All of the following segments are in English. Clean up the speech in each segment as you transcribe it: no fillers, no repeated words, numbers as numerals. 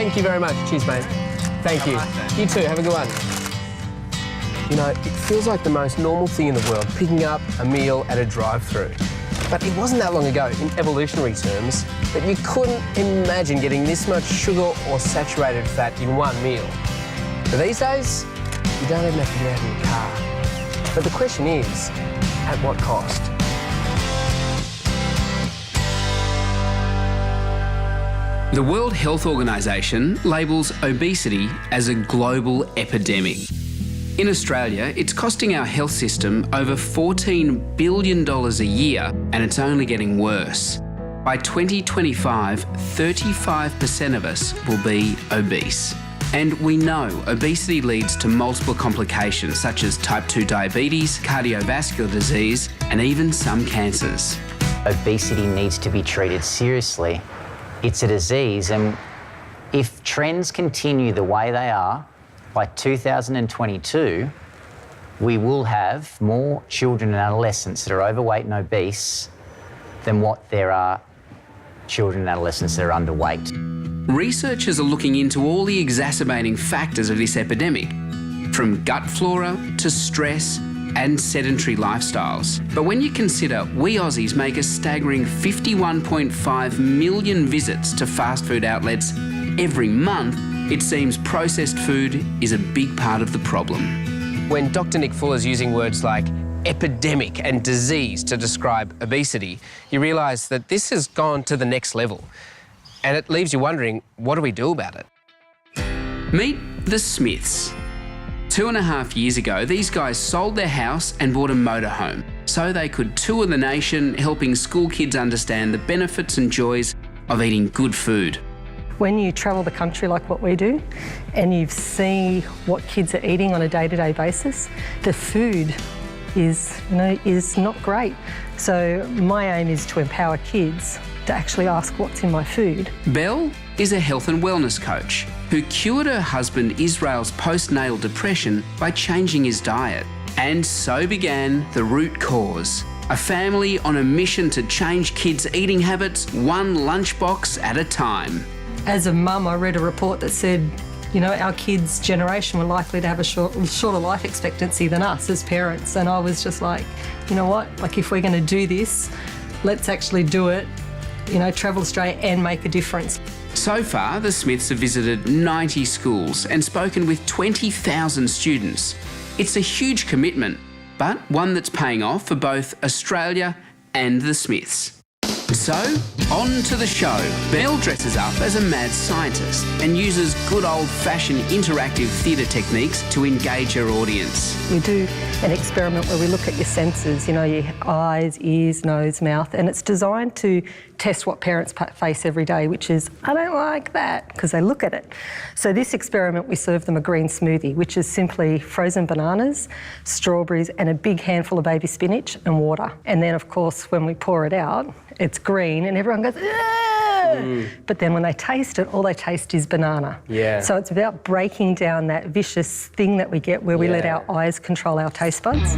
Thank you very much. Cheers, mate. Thank you. You too. Have a good one. You know, it feels like the most normal thing in the world, picking up a meal at a drive-thru. But it wasn't that long ago, in evolutionary terms, that you couldn't imagine getting this much sugar or saturated fat in one meal. But these days, you don't even have to get out of your car. But the question is, at what cost? The World Health Organization labels obesity as a global epidemic. In Australia, it's costing our health system over $14 billion a year, and it's only getting worse. By 2025, 35% of us will be obese. And we know obesity leads to multiple complications such as type 2 diabetes, cardiovascular disease, and even some cancers. Obesity needs to be treated seriously. It's a disease, and if trends continue the way they are, by 2022, we will have more children and adolescents that are overweight and obese than what there are children and adolescents that are underweight. Researchers are looking into all the exacerbating factors of this epidemic, from gut flora to stress and sedentary lifestyles. But when you consider we Aussies make a staggering 51.5 million visits to fast food outlets every month, it seems processed food is a big part of the problem. When Dr. Nick Fuller's using words like epidemic and disease to describe obesity, you realise that this has gone to the next level. And it leaves you wondering, what do we do about it? Meet the Smiths. 2.5 years ago, these guys sold their house and bought a motorhome so they could tour the nation, helping school kids understand the benefits and joys of eating good food. When you travel the country like what we do and you see what kids are eating on a day-to-day basis, the food is not great. So my aim is to empower kids to actually ask what's in my food. Belle is a health and wellness coach who cured her husband Israel's postnatal depression by changing his diet. And so began the root cause. A family on a mission to change kids' eating habits one lunchbox at a time. As a mum, I read a report that said, you know, our kids' generation were likely to have a shorter life expectancy than us as parents. And I was just like, you know what, like if we're going to do this, let's actually do it, you know, travel Australia and make a difference. So far, the Smiths have visited 90 schools and spoken with 20,000 students. It's a huge commitment, but one that's paying off for both Australia and the Smiths. So, on to the show. Belle dresses up as a mad scientist and uses good old-fashioned interactive theatre techniques to engage her audience. We do an experiment where we look at your senses, you know, your eyes, ears, nose, mouth, and it's designed to test what parents face every day, which is, I don't like that, because they look at it. So this experiment, we serve them a green smoothie, which is simply frozen bananas, strawberries, and a big handful of baby spinach and water. And then, of course, when we pour it out, it's green and everyone goes, "Ugh!" But then when they taste it, all they taste is banana. Yeah. So it's about breaking down that vicious thing that we get where we let our eyes control our taste buds.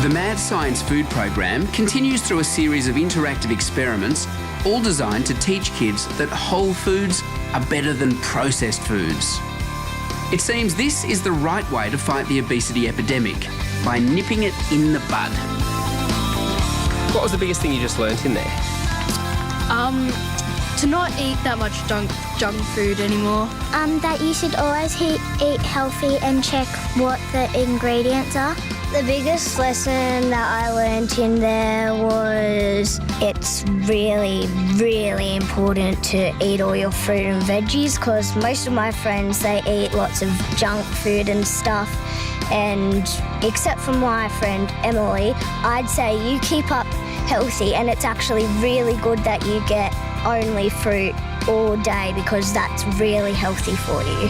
The Mad Science Food Program continues through a series of interactive experiments, all designed to teach kids that whole foods are better than processed foods. It seems this is the right way to fight the obesity epidemic, by nipping it in the bud. What was the biggest thing you just learnt in there? To not eat that much junk food anymore. That you should always eat healthy and check what the ingredients are. The biggest lesson that I learned in there was it's really, really important to eat all your fruit and veggies, because most of my friends, they eat lots of junk food and stuff. And except for my friend Emily, I'd say you keep up healthy, and it's actually really good that you get only fruit all day, because that's really healthy for you.